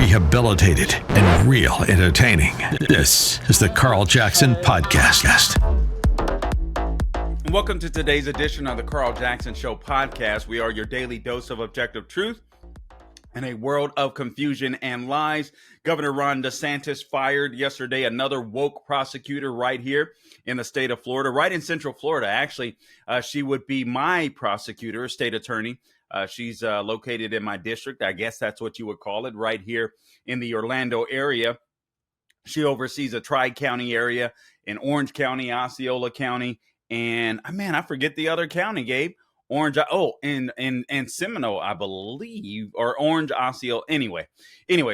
rehabilitated, and real entertaining. This is the Carl Jackson Podcast. Welcome to today's edition of the Carl Jackson Show podcast. We are your daily dose of objective truth in a world of confusion and lies. Governor Ron DeSantis fired yesterday another woke prosecutor right here in the state of Florida, right in Central Florida. Actually, she would be my prosecutor, state attorney. She's located in my district. I guess that's what you would call it, right here in the Orlando area. She oversees a tri-county area in Orange County, Osceola County, and I forget the other county, Gabe. Orange, and Seminole, I believe, or Orange, Osceola. Anyway,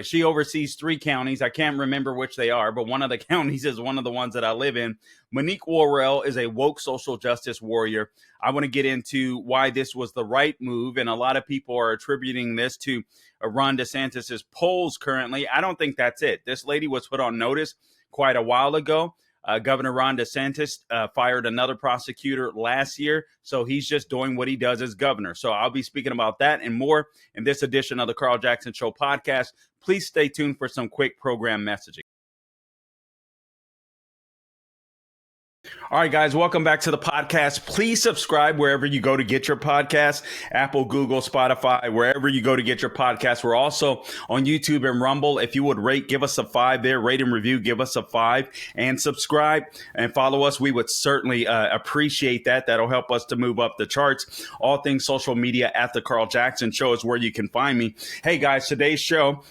she oversees 3 counties. I can't remember which they are, but one of the counties is one of the ones that I live in. Monique Worrell is a woke social justice warrior. I want to get into why this was the right move, and a lot of people are attributing this to Ron DeSantis's polls currently. I don't think that's it. This lady was put on notice quite a while ago. Governor Ron DeSantis fired another prosecutor last year, so he's just doing what he does as governor. So I'll be speaking about that and more in this edition of the Carl Jackson Show podcast. Please stay tuned for some quick program messaging. All right, guys, welcome back to the podcast. Please subscribe wherever you go to get your podcasts, Apple, Google, Spotify, wherever you go to get your podcasts. We're also on YouTube and Rumble. If you would rate, give us a 5 there, rate and review, give us a 5 and subscribe and follow us. We would certainly appreciate that. That'll help us to move up the charts. All things social media at the Carl Jackson Show is where you can find me. Hey, guys, today's show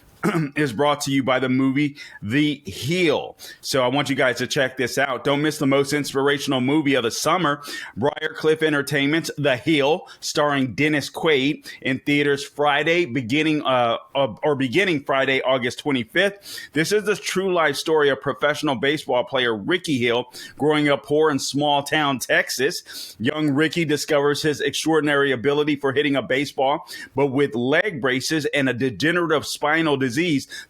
is brought to you by the movie The Hill. So I want you guys to check this out. Don't miss the most inspirational movie of the summer. Briarcliff Entertainment's The Hill, starring Dennis Quaid, in theaters Friday, beginning Friday, August 25th. This is the true life story of professional baseball player Ricky Hill, growing up poor in small town Texas. Young Ricky discovers his extraordinary ability for hitting a baseball, but with leg braces and a degenerative spinal disease,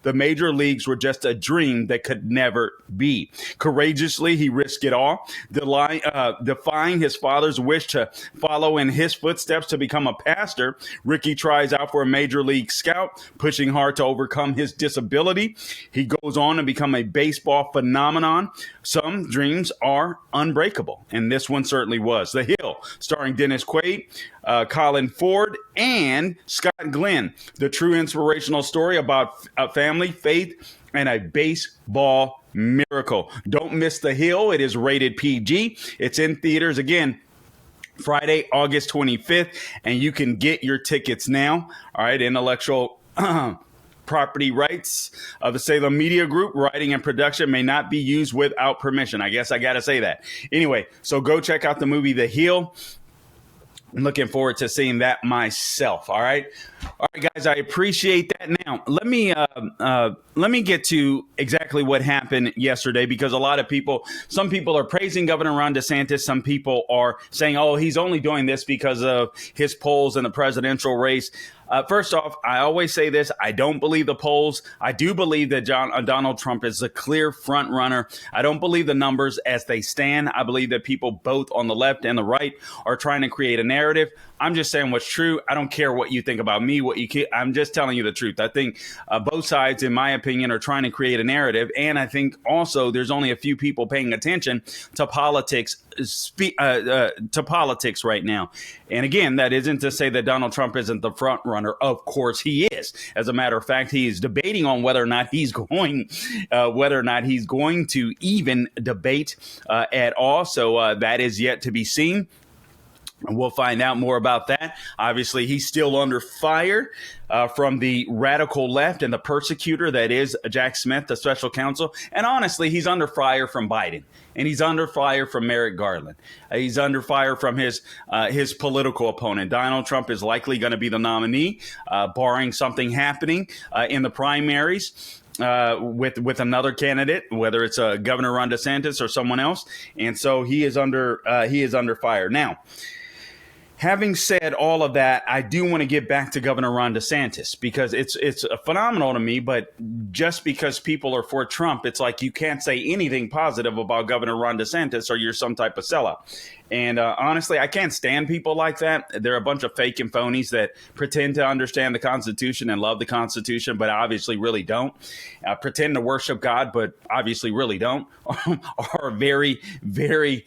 the major leagues were just a dream that could never be. Courageously, he risked it all, defying his father's wish to follow in his footsteps to become a pastor. Ricky tries out for a major league scout, pushing hard to overcome his disability. He goes on to become a baseball phenomenon. Some dreams are unbreakable, and this one certainly was. The Hill, starring Dennis Quaid, Colin Ford, and Scott Glenn. The true inspirational story about a family, faith, and a baseball miracle. Don't miss The Hill. It is rated PG. It's in theaters again Friday, August 25th, and you can get your tickets now. All right, intellectual property rights of the Salem Media Group, writing and production may not be used without permission. I guess I got to say that. Anyway, so go check out the movie The Hill. I'm looking forward to seeing that myself. All right, guys, I appreciate that. Now, let me get to exactly what happened yesterday, because some people are praising Governor Ron DeSantis. Some people are saying, oh, he's only doing this because of his polls in the presidential race. First off, I always say this. I don't believe the polls. I do believe that Donald Trump is the clear front runner. I don't believe the numbers as they stand. I believe that people both on the left and the right are trying to create a narrative. I'm just saying what's true. I don't care what you think about me, I'm just telling you the truth. I think both sides, in my opinion, are trying to create a narrative. And I think also there's only a few people paying attention to politics right now. And again, that isn't to say that Donald Trump isn't the front runner. Of course he is. As a matter of fact, he is debating on whether or not he's going to even debate at all. So that is yet to be seen. And we'll find out more about that. Obviously, he's still under fire from the radical left and the persecutor that is Jack Smith, the special counsel. And honestly, he's under fire from Biden. And he's under fire from Merrick Garland. He's under fire from his political opponent. Donald Trump is likely going to be the nominee, barring something happening in the primaries. With another candidate, whether it's Governor Ron DeSantis or someone else. And so he is under fire. Now, Having said all of that, I do want to get back to Governor Ron DeSantis because it's phenomenal to me. But just because people are for Trump, it's like you can't say anything positive about Governor Ron DeSantis or you're some type of sellout. And honestly, I can't stand people like that. They're a bunch of fake and phonies that pretend to understand the Constitution and love the Constitution, but obviously really don't. Pretend to worship God, but obviously really don't. Are very, very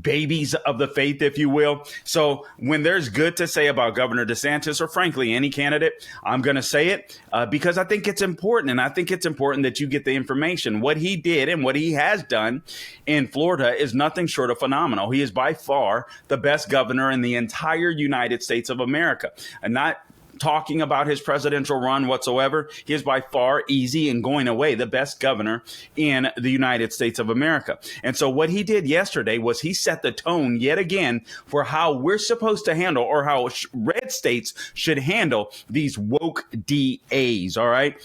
babies of the faith, if you will. So when there's good to say about Governor DeSantis, or frankly any candidate, I'm going to say it because I think it's important. And I think it's important that you get the information. What he did and what he has done in Florida is nothing short of phenomenal. He is by far the best governor in the entire United States of America. And not talking about his presidential run whatsoever. He is by far, easy and going away, the best governor in the United States of America. And so what he did yesterday was he set the tone yet again for how we're supposed to handle, or how red states should handle, these woke DAs. All right.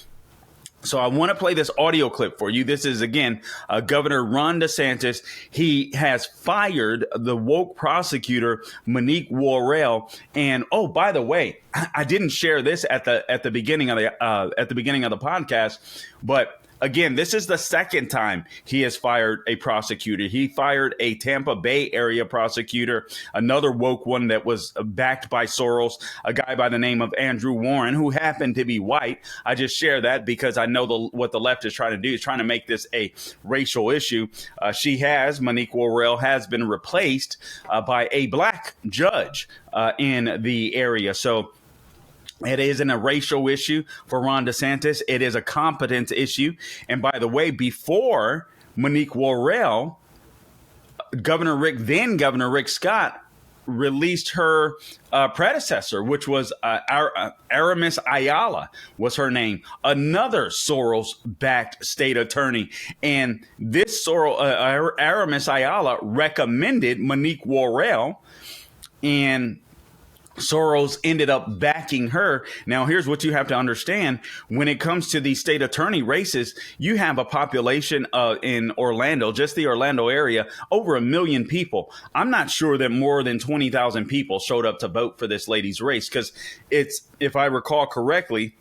So I want to play this audio clip for you. This is, again, Governor Ron DeSantis. He has fired the woke prosecutor, Monique Worrell. And, oh, by the way, I didn't share this at the beginning of the podcast, but again, this is the second time he has fired a prosecutor. He fired a Tampa Bay area prosecutor, another woke one that was backed by Soros, a guy by the name of Andrew Warren, who happened to be white. I just share that because I know what the left is trying to do, is trying to make this a racial issue. Monique Worrell has been replaced by a black judge in the area. So it isn't a racial issue for Ron DeSantis. It is a competence issue. And by the way, before Monique Worrell, Governor Rick Scott released her predecessor, which was Aramis Ayala was her name, another Soros-backed state attorney. And this Aramis Ayala recommended Monique Worrell, and Soros ended up backing her. Now, here's what you have to understand. When it comes to these state attorney races, you have a population in Orlando, just the Orlando area, over 1 million people. I'm not sure that more than 20,000 people showed up to vote for this lady's race, because it's, if I recall correctly,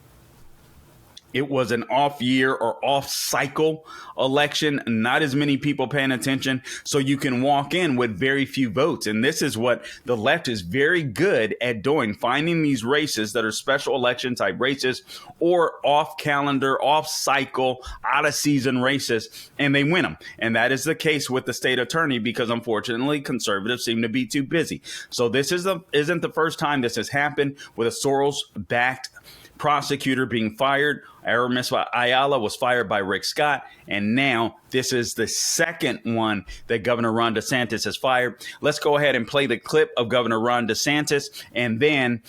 it was an off year or off cycle election, not as many people paying attention. So you can walk in with very few votes. And this is what the left is very good at doing, finding these races that are special election type races or off calendar, off cycle, out of season races, and they win them. And that is the case with the state attorney, because unfortunately conservatives seem to be too busy. So this isn't the first time this has happened with a Soros-backed prosecutor being fired. Aramis Ayala was fired by Rick Scott, and now this is the second one that Governor Ron DeSantis has fired. Let's go ahead and play the clip of Governor Ron DeSantis, and then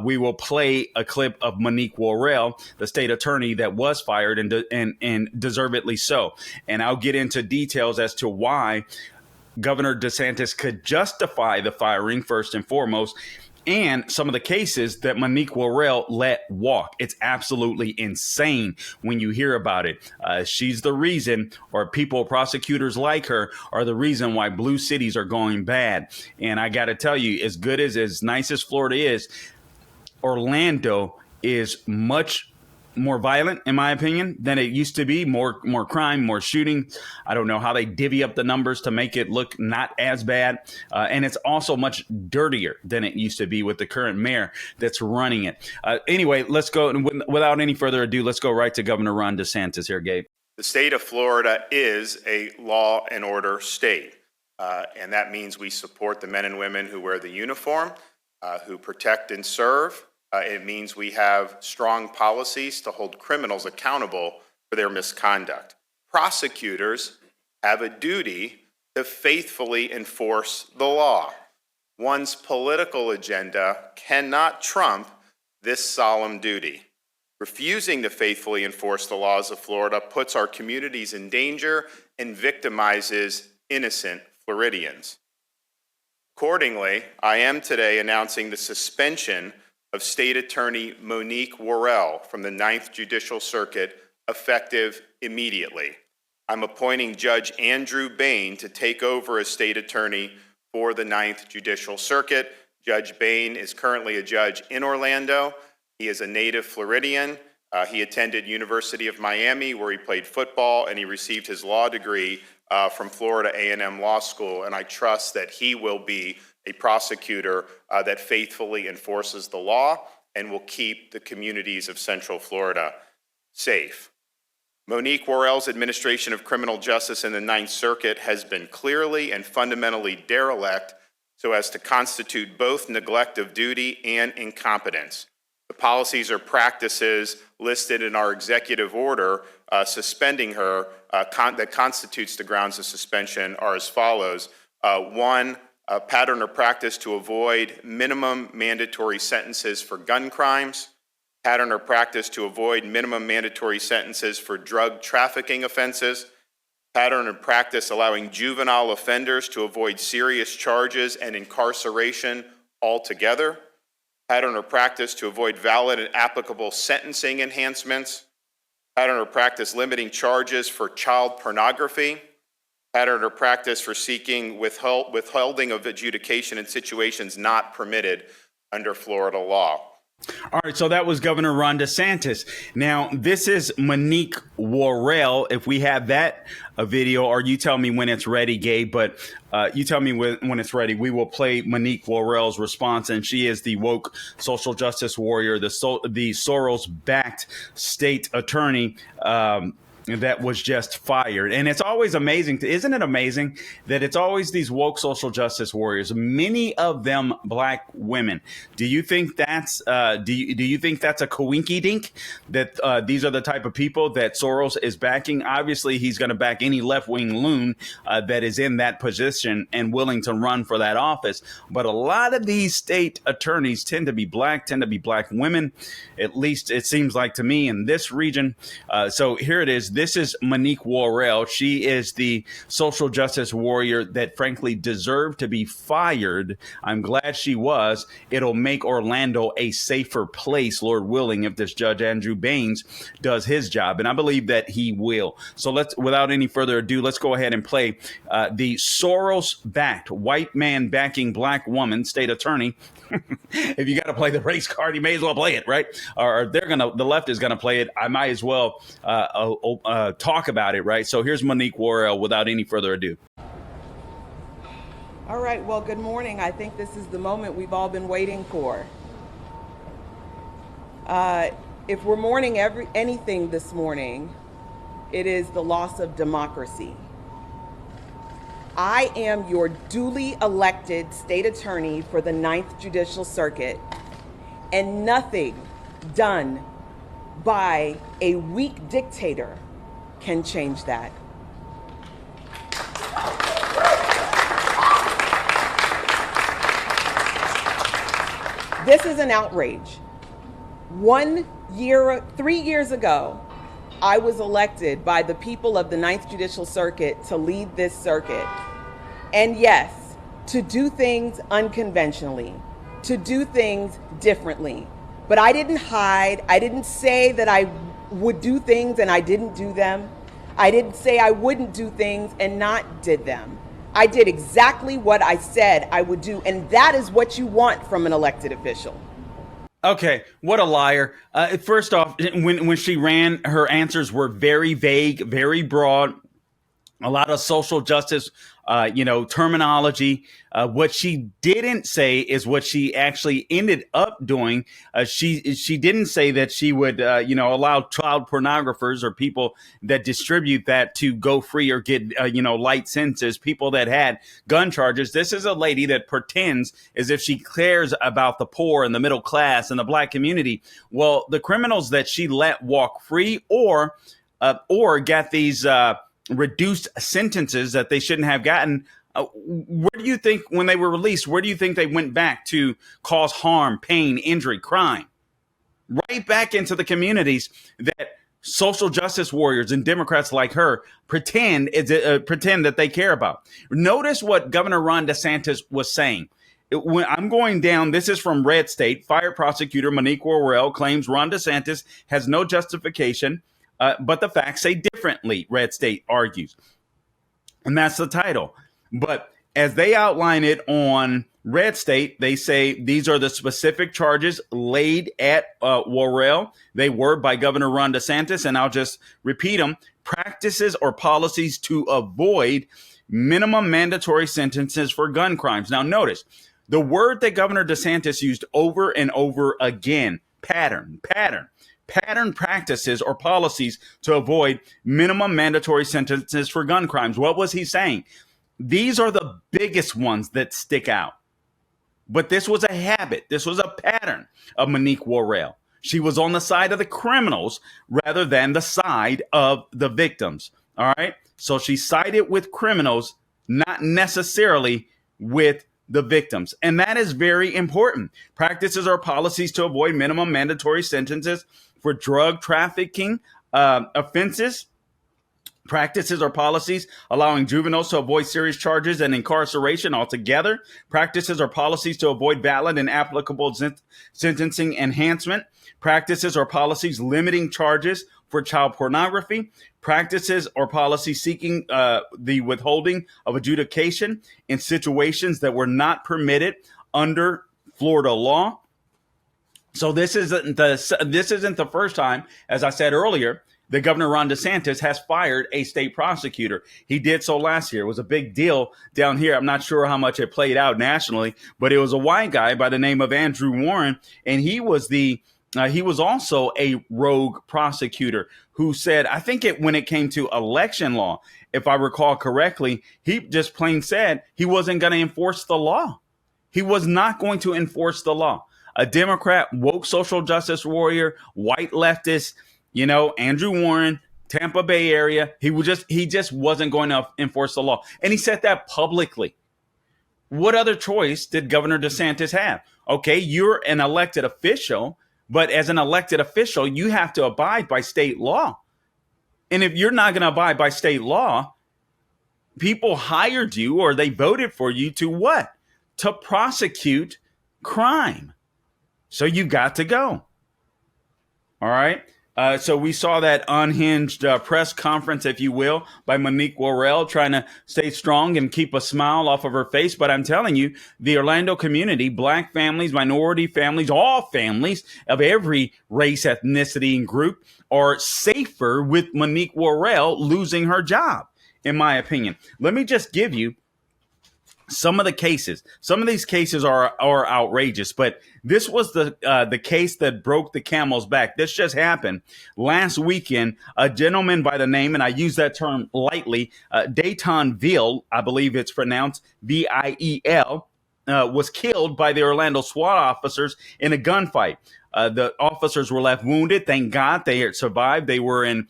we will play a clip of Monique Worrell, the state attorney that was fired, and deservedly so. And I'll get into details as to why Governor DeSantis could justify the firing, first and foremost, and some of the cases that Monique Worrell let walk. It's absolutely insane when you hear about it. She's the reason, or prosecutors like her, are the reason why blue cities are going bad. And I got to tell you, as nice as Florida is, Orlando is much more violent, in my opinion, than it used to be. More crime, more shooting. I don't know how they divvy up the numbers to make it look not as bad. And it's also much dirtier than it used to be with the current mayor that's running it. Anyway, let's go. Without any further ado, let's go right to Governor Ron DeSantis here, Gabe. The state of Florida is a law and order state. And that means we support the men and women who wear the uniform, who protect and serve. It means we have strong policies to hold criminals accountable for their misconduct. Prosecutors have a duty to faithfully enforce the law. One's political agenda cannot trump this solemn duty. Refusing to faithfully enforce the laws of Florida puts our communities in danger and victimizes innocent Floridians. Accordingly, I am today announcing the suspension of State Attorney Monique Worrell from the 9th Judicial Circuit, effective immediately. I'm appointing Judge Andrew Bain to take over as State Attorney for the 9th Judicial Circuit. Judge Bain is currently a judge in Orlando. He is a native Floridian. He attended University of Miami, where he played football, and he received his law degree from Florida A&M Law School. And I trust that he will be a prosecutor that faithfully enforces the law and will keep the communities of Central Florida safe. Monique Worrell's administration of criminal justice in the Ninth Circuit has been clearly and fundamentally derelict so as to constitute both neglect of duty and incompetence. The policies or practices listed in our executive order suspending her that constitutes the grounds of suspension are as follows. One, a pattern or practice to avoid minimum mandatory sentences for gun crimes, pattern or practice to avoid minimum mandatory sentences for drug trafficking offenses, pattern or practice allowing juvenile offenders to avoid serious charges and incarceration altogether, pattern or practice to avoid valid and applicable sentencing enhancements, pattern or practice limiting charges for child pornography, pattern or practice for seeking withholding of adjudication in situations not permitted under Florida law. All right, so that was Governor Ron DeSantis. Now, this is Monique Worrell. If we have that video, or you tell me when it's ready, Gabe, but you tell me when it's ready, we will play Monique Worrell's response, and she is the woke social justice warrior, the Soros-backed state attorney that was just fired. And it's always amazing, isn't it amazing that it's always these woke social justice warriors, many of them black women. Do you think that's do you think that's a coinky dink that these are the type of people that Soros is backing? Obviously, he's going to back any left-wing loon that is in that position and willing to run for that office. But a lot of these state attorneys tend to be black women. At least it seems like to me in this region. So here it is. This is Monique Worrell. She is the social justice warrior that frankly deserved to be fired. I'm glad she was. It'll make Orlando a safer place, Lord willing, if this Judge Andrew Baines does his job. And I believe that he will. So without any further ado, let's go ahead and play the Soros-backed, white man backing black woman state attorney. If you got to play the race card, you may as well play it, right? Or the left is gonna play it. I might as well talk about it, right? So here's Monique Worrell without any further ado. All right, well, good morning. I think this is the moment we've all been waiting for. If we're mourning anything this morning, it is the loss of democracy. I am your duly elected state attorney for the 9th Judicial Circuit, and nothing done by a weak dictator can change that. This is an outrage. 3 years ago, I was elected by the people of the 9th Judicial Circuit to lead this circuit. And yes, to do things unconventionally, to do things differently. But I didn't hide. I didn't say that I would do things and I didn't do them. I didn't say I wouldn't do things and not did them. I did exactly what I said I would do. And that is what you want from an elected official. Okay, what a liar. First off, when she ran, her answers were very vague, very broad, a lot of social justice, terminology. What she didn't say is what she actually ended up doing. She didn't say that she would, allow child pornographers or people that distribute that to go free or get, light sentences, people that had gun charges. This is a lady that pretends as if she cares about the poor and the middle class and the black community. Well, the criminals that she let walk free or got these reduced sentences that they shouldn't have gotten, where do you think when they were released, where do you think they went back to cause harm, pain, injury, crime? Right back into the communities that social justice warriors and Democrats like her pretend that they care about. Notice what Governor Ron DeSantis was saying. When I'm going down, this is from Red State. Fire prosecutor Monique Worrell claims Ron DeSantis has no justification, but the facts say differently, Red State argues. And that's the title. But as they outline it on red state, they say these are the specific charges laid at Worrell. They were by Governor Ron DeSantis, and I'll just repeat them. Practices or policies to avoid minimum mandatory sentences for gun crimes. Now, notice the word that Governor DeSantis used over and over again, pattern practices or policies to avoid minimum mandatory sentences for gun crimes. What was he saying? These are the biggest ones that stick out. But this was a habit. This was a pattern of Monique Worrell. She was on the side of the criminals rather than the side of the victims. All right. So she sided with criminals, not necessarily with the victims. And that is very important. Practices or policies to avoid minimum mandatory sentences for drug trafficking offenses. Practices or policies allowing juveniles to avoid serious charges and incarceration altogether. Practices or policies to avoid valid and applicable sentencing enhancement. Practices or policies limiting charges for child pornography. Practices or policies seeking the withholding of adjudication in situations that were not permitted under Florida law. So this isn't the first time, as I said earlier, that Governor Ron DeSantis has fired a state prosecutor. He did so last year. It was a big deal down here. I'm not sure how much it played out nationally, but it was a white guy by the name of Andrew Warren, and he was also a rogue prosecutor who said, I think when it came to election law, if I recall correctly, he just plain said he wasn't going to enforce the law. He was not going to enforce the law. A Democrat, woke social justice warrior, white leftist, Andrew Warren, Tampa Bay area. He just wasn't going to enforce the law. And he said that publicly. What other choice did Governor DeSantis have? Okay, you're an elected official, but as an elected official, you have to abide by state law. And if you're not going to abide by state law, people hired you or they voted for you to what? To prosecute crime. So you got to go. All right. So we saw that unhinged press conference, if you will, by Monique Worrell trying to stay strong and keep a smile off of her face. But I'm telling you, the Orlando community, black families, minority families, all families of every race, ethnicity, and group are safer with Monique Worrell losing her job, in my opinion. Let me just give you some of the cases. Some of these cases are outrageous, but this was the case that broke the camel's back. This just happened last weekend. A gentleman by the name, and I use that term lightly, Daton Viel, I believe it's pronounced Viel, was killed by the Orlando SWAT officers in a gunfight. The officers were left wounded. Thank God they had survived. They were in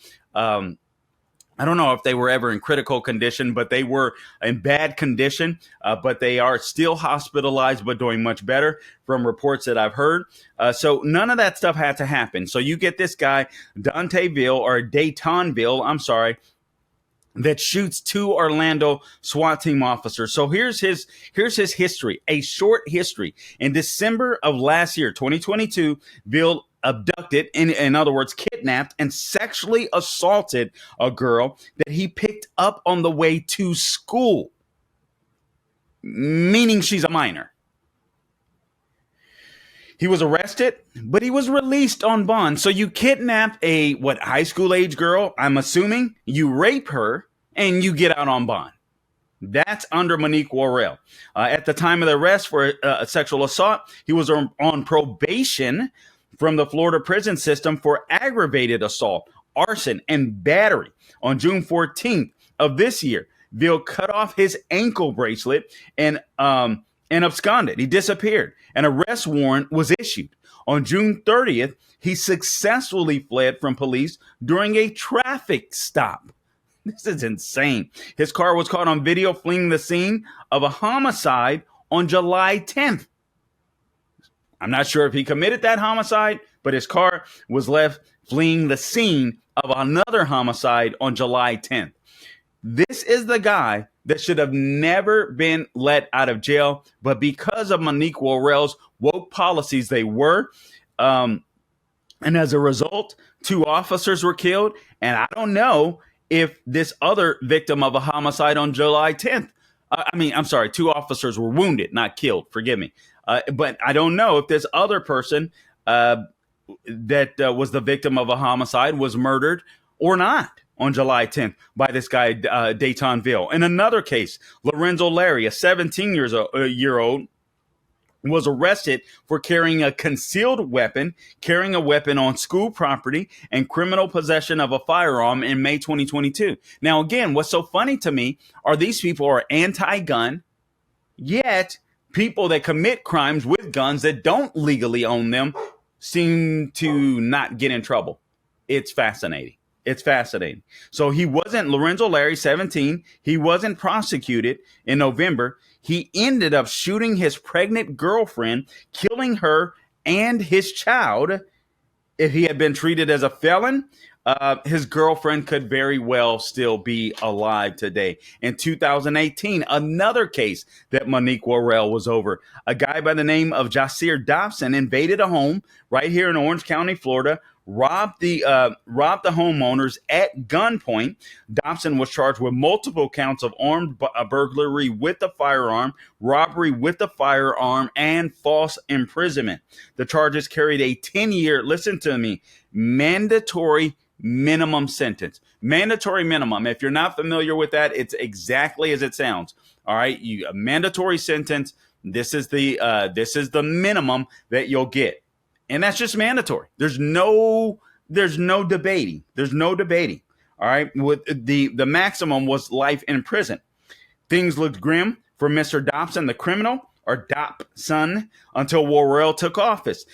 I don't know if they were ever in critical condition, but they were in bad condition. But they are still hospitalized, but doing much better from reports that I've heard. So none of that stuff had to happen. So you get this guy, Daton Viel, that shoots two Orlando SWAT team officers. So here's his history, a short history. In December of last year, 2022, Viel abducted, in other words, kidnapped and sexually assaulted a girl that he picked up on the way to school, meaning she's a minor. He was arrested, but he was released on bond. So you kidnap a high school age girl, I'm assuming, you rape her, and you get out on bond. That's under Monique Worrell. At the time of the arrest for a sexual assault, he was on probation from the Florida prison system for aggravated assault, arson, and battery. On June 14th of this year, Viel cut off his ankle bracelet and absconded. He disappeared. An arrest warrant was issued. On June 30th, he successfully fled from police during a traffic stop. This is insane. His car was caught on video fleeing the scene of a homicide on July 10th. I'm not sure if he committed that homicide, but his car was left fleeing the scene of another homicide on July 10th. This is the guy that should have never been let out of jail, but because of Monique Worrell's woke policies, they were. And as a result, 2 officers were killed. And I don't know if this other victim of a homicide on July 10th I'm sorry, 2 officers were wounded, not killed. Forgive me. But I don't know if this other person that was the victim of a homicide was murdered or not on July 10th by this guy, Daton Viel. In another case, Lorenzo Larry, a 17-year-old, was arrested for carrying a concealed weapon, carrying a weapon on school property, and criminal possession of a firearm in May 2022. Now, again, what's so funny to me are these people are anti-gun, yet people that commit crimes with guns that don't legally own them seem to not get in trouble. It's fascinating. It's fascinating. So Lorenzo Larry, 17, he wasn't prosecuted in November. He ended up shooting his pregnant girlfriend, killing her and his child. If he had been treated as a felon, his girlfriend could very well still be alive today. In 2018, another case that Monique Worrell was over. A guy by the name of Jasir Dobson invaded a home right here in Orange County, Florida, robbed the homeowners at gunpoint. Dobson was charged with multiple counts of armed burglary with a firearm, robbery with a firearm, and false imprisonment. The charges carried a 10-year, listen to me, mandatory minimum sentence. Mandatory minimum. If you're not familiar with that, it's exactly as it sounds. All right, a mandatory sentence. This is the minimum that you'll get. And that's just mandatory. There's no debating. There's no debating. All right. With the maximum was life in prison. Things looked grim for Mr. Dobson, the criminal, or Dobson, until Worrell took office.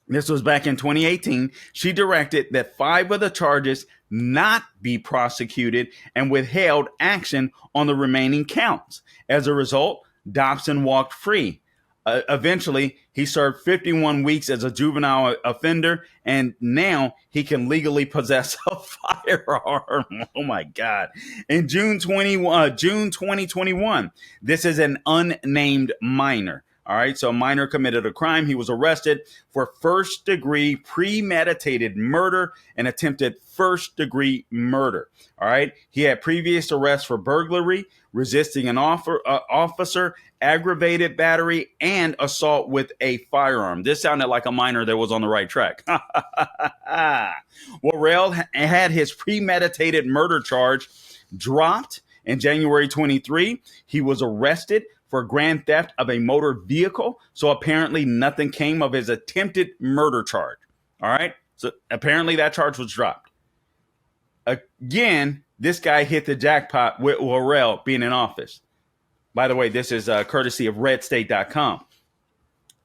This was back in 2018. She directed that 5 of the charges not be prosecuted and withheld action on the remaining counts. As a result, Dobson walked free. Eventually, he served 51 weeks as a juvenile offender, and now he can legally possess a firearm. Oh, my God. In June 2021, this is an unnamed minor. All right, so a minor committed a crime. He was arrested for first-degree premeditated murder and attempted first-degree murder. All right, he had previous arrests for burglary, resisting an officer, aggravated battery, and assault with a firearm. This sounded like a minor that was on the right track. Worrell had his premeditated murder charge dropped in January 23. He was arrested for grand theft of a motor vehicle. So apparently nothing came of his attempted murder charge. All right. So apparently that charge was dropped. Again, this guy hit the jackpot with Worrell being in office. By the way, this is courtesy of redstate.com.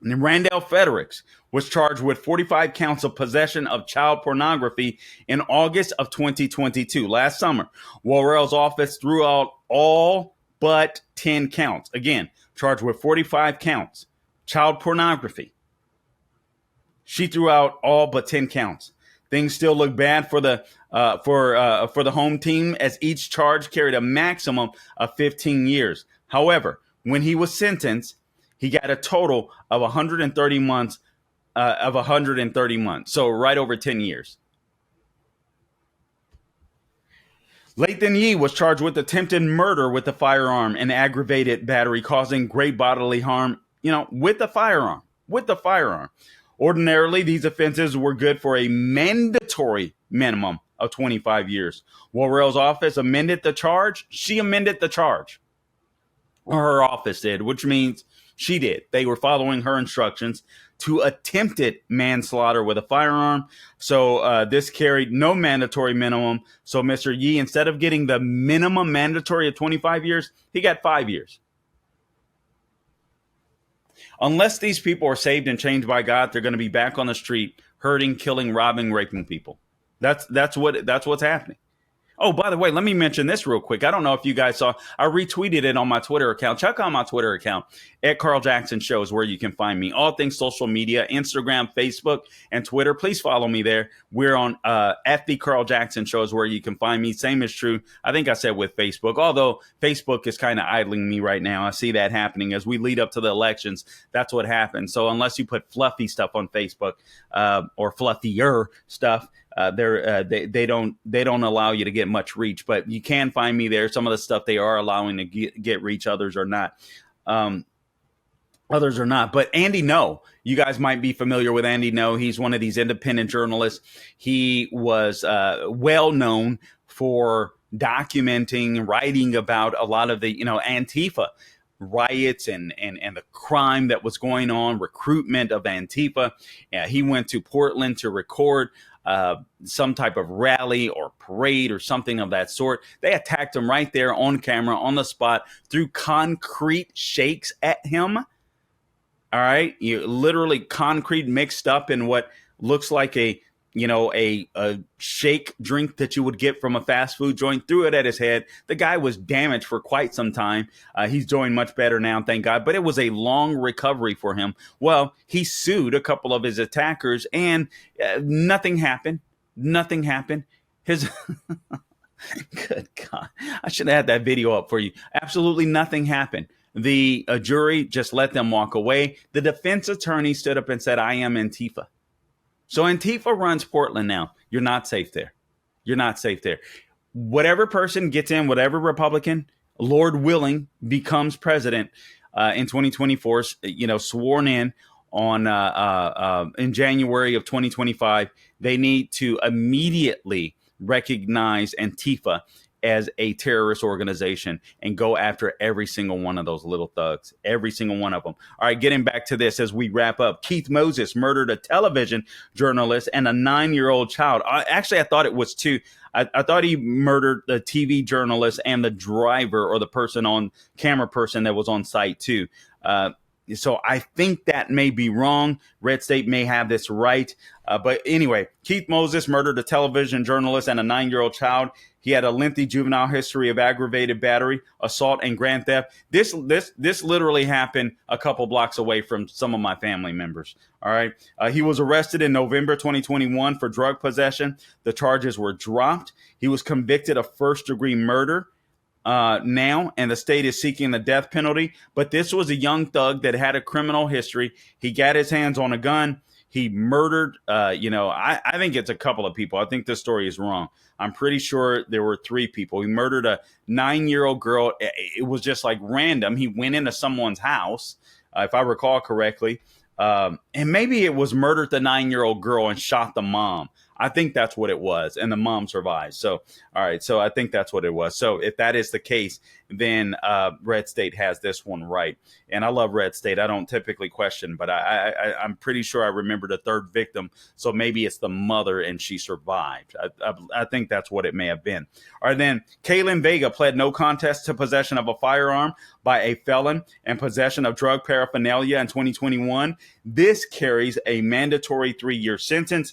And Randall Fredericks was charged with 45 counts of possession of child pornography in August of 2022. Last summer, Worrell's office threw out all but 10 counts. Again, charged with 45 counts. Child pornography. She threw out all but 10 counts. Things still look bad for the home team, as each charge carried a maximum of 15 years. However, when he was sentenced, he got a total of 130 months. So right over 10 years. Daton Yee was charged with attempted murder with a firearm and aggravated battery causing great bodily harm, with the firearm. Ordinarily, these offenses were good for a mandatory minimum of 25 years. Worrell's office amended the charge. She amended the charge. Or her office did, which means she did. They were following her instructions to attempted manslaughter with a firearm. So this carried no mandatory minimum. So Mr. Yee, instead of getting the minimum mandatory of 25 years, he got 5 years. Unless these people are saved and changed by God, they're going to be back on the street, hurting, killing, robbing, raping people. That's what's happening. Oh, by the way, let me mention this real quick. I don't know if you guys saw, I retweeted it on my Twitter account. Check out my Twitter account At Carl Jackson Show is where you can find me. All things social media, Instagram, Facebook, and Twitter. Please follow me there. We're on at the Carl Jackson Show is where you can find me. Same is true, I think I said, with Facebook, although Facebook is kind of idling me right now. I see that happening as we lead up to the elections. That's what happens. So unless you put fluffy stuff on Facebook or fluffier stuff, they don't allow you to get much reach. But you can find me there. Some of the stuff they are allowing to get reach, others are not. Others are not. But Andy No, you guys might be familiar with Andy No. He's one of these independent journalists. He was well known for documenting, writing about a lot of the, Antifa riots and the crime that was going on, recruitment of Antifa. He went to Portland to record some type of rally or parade or something of that sort. They attacked him right there on camera, on the spot, threw concrete shakes at him. All right. You literally concrete mixed up in what looks like a shake drink that you would get from a fast food joint, threw it at his head. The guy was damaged for quite some time. He's doing much better now, thank God. But it was a long recovery for him. Well, he sued a couple of his attackers and nothing happened. Nothing happened. His good God, I should have had that video up for you. Absolutely nothing happened. The jury just let them walk away. The defense attorney stood up and said, I am Antifa. So Antifa runs Portland now. You're not safe there. You're not safe there. Whatever person gets in, whatever Republican, Lord willing, becomes president in 2024, sworn in on in January of 2025, they need to immediately recognize Antifa as a terrorist organization and go after every single one of those little thugs, every single one of them. All right, getting back to this as we wrap up. Keith Moses murdered a television journalist and a 9-year-old child. Actually, I thought it was two. I thought he murdered the TV journalist and the driver or the person on camera person that was on site too. So I think that may be wrong. Red State may have this right. But anyway, Keith Moses murdered a television journalist and a 9-year-old child. He had a lengthy juvenile history of aggravated battery, assault, and grand theft. This literally happened a couple blocks away from some of my family members. All right. He was arrested in November 2021 for drug possession. The charges were dropped. He was convicted of first-degree murder now, and the state is seeking the death penalty. But this was a young thug that had a criminal history. He got his hands on a gun. He murdered, I think it's a couple of people. I think this story is wrong. I'm pretty sure there were 3 people. He murdered a 9-year-old girl. It was just like random. He went into someone's house, if I recall correctly. And maybe it was murdered the 9-year-old girl and shot the mom. I think that's what it was. And the mom survived. So, all right. So I think that's what it was. So if that is the case, then Red State has this one right. And I love Red State. I don't typically question, but I'm pretty sure I remember the third victim. So maybe it's the mother and she survived. I think that's what it may have been. All right, then Kaylin Vega pled no contest to possession of a firearm by a felon and possession of drug paraphernalia in 2021. This carries a mandatory 3-year sentence.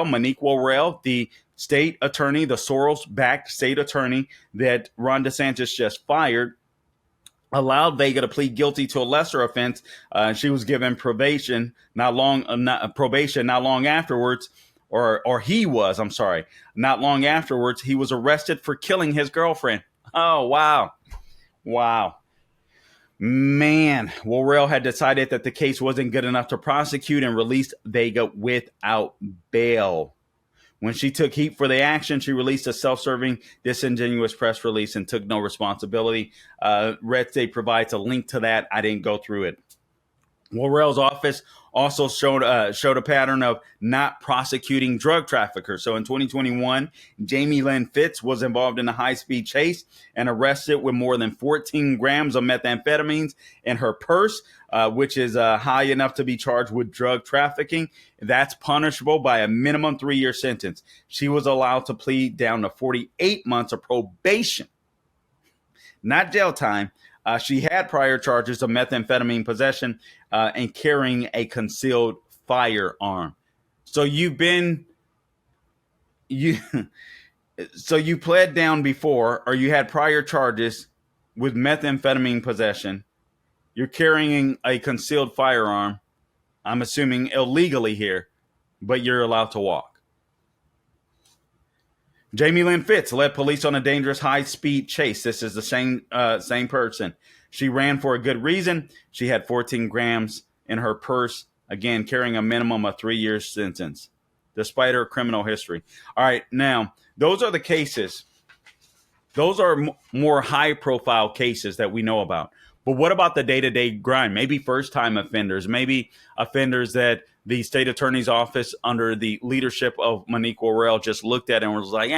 Monique Worrell, the state attorney, the Soros-backed state attorney that Ron DeSantis just fired, allowed Vega to plead guilty to a lesser offense. She was given probation not long afterwards, or he was, I'm sorry, not long afterwards. He was arrested for killing his girlfriend. Oh, wow. Wow. Man, Worrell had decided that the case wasn't good enough to prosecute and released Vega without bail. When she took heat for the action, she released a self-serving, disingenuous press release and took no responsibility. Red State provides a link to that. I didn't go through it. Worrell's office also showed a pattern of not prosecuting drug traffickers. So in 2021, Jamie Lynn Fitz was involved in a high-speed chase and arrested with more than 14 grams of methamphetamines in her purse, which is high enough to be charged with drug trafficking. That's punishable by a minimum 3-year sentence. She was allowed to plead down to 48 months of probation, not jail time. She had prior charges of methamphetamine possession and carrying a concealed firearm. So you pled down before, or you had prior charges with methamphetamine possession. you're carrying a concealed firearm, I'm assuming illegally here, but you're allowed to walk. Jamie Lynn Fitz led police on a dangerous high-speed chase. This is the same person. She ran for a good reason. She had 14 grams in her purse, again, carrying a minimum of 3 years sentence, despite her criminal history. All right, now, those are the cases. Those are more high-profile cases that we know about. But what about the day-to-day grind? Maybe first-time offenders, maybe offenders that the state attorney's office under the leadership of Monique Worrell just looked at and was like,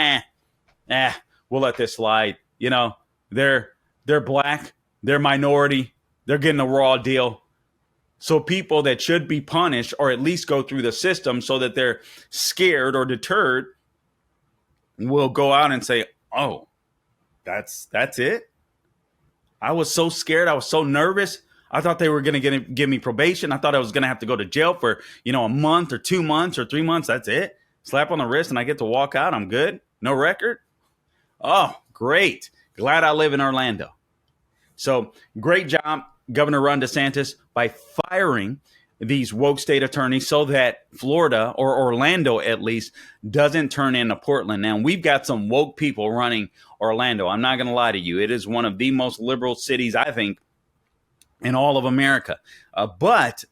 we'll let this slide. You know, they're black, they're minority, they're getting a raw deal. So people that should be punished or at least go through the system so that they're scared or deterred will go out and say, oh, that's it? I was so scared. I was so nervous. I thought they were going to give me probation. I thought I was going to have to go to jail for, a month or 2 months or 3 months. That's it. Slap on the wrist and I get to walk out. I'm good. No record. Oh, great. Glad I live in Orlando. So great job, Governor Ron DeSantis, by firing these woke state attorneys so that Florida, or Orlando at least, doesn't turn into Portland. Now, we've got some woke people running Orlando. I'm not going to lie to you. It is one of the most liberal cities, I think, in all of America. But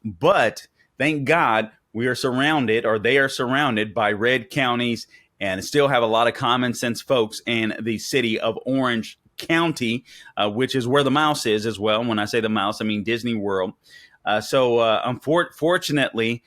thank God we are surrounded, or they are surrounded by red counties, and still have a lot of common sense folks in the city of Orange County, which is where the mouse is as well. When I say the mouse, I mean Disney World. So unfortunately,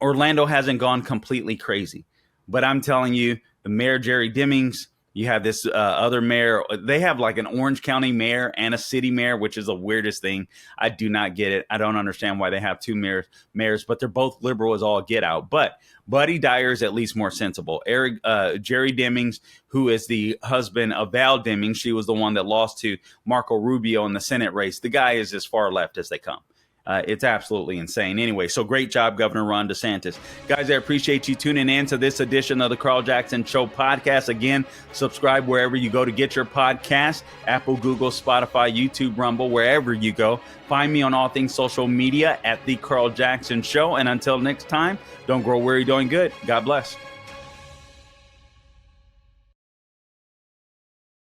Orlando hasn't gone completely crazy. But I'm telling you, the mayor, Jerry Demings, you have this other mayor. They have like an Orange County mayor and a city mayor, which is the weirdest thing. I do not get it. I don't understand why they have two mayors, but they're both liberal as all get out. But Buddy Dyer is at least more sensible. Jerry Demings, who is the husband of Val Demings, she was the one that lost to Marco Rubio in the Senate race. The guy is as far left as they come. It's absolutely insane. Anyway, so great job, Governor Ron DeSantis. Guys, I appreciate you tuning in to this edition of the Carl Jackson Show podcast. Again, subscribe wherever you go to get your podcast. Apple, Google, Spotify, YouTube, Rumble, wherever you go. Find me on all things social media at The Carl Jackson Show. And until next time, don't grow weary doing good. God bless.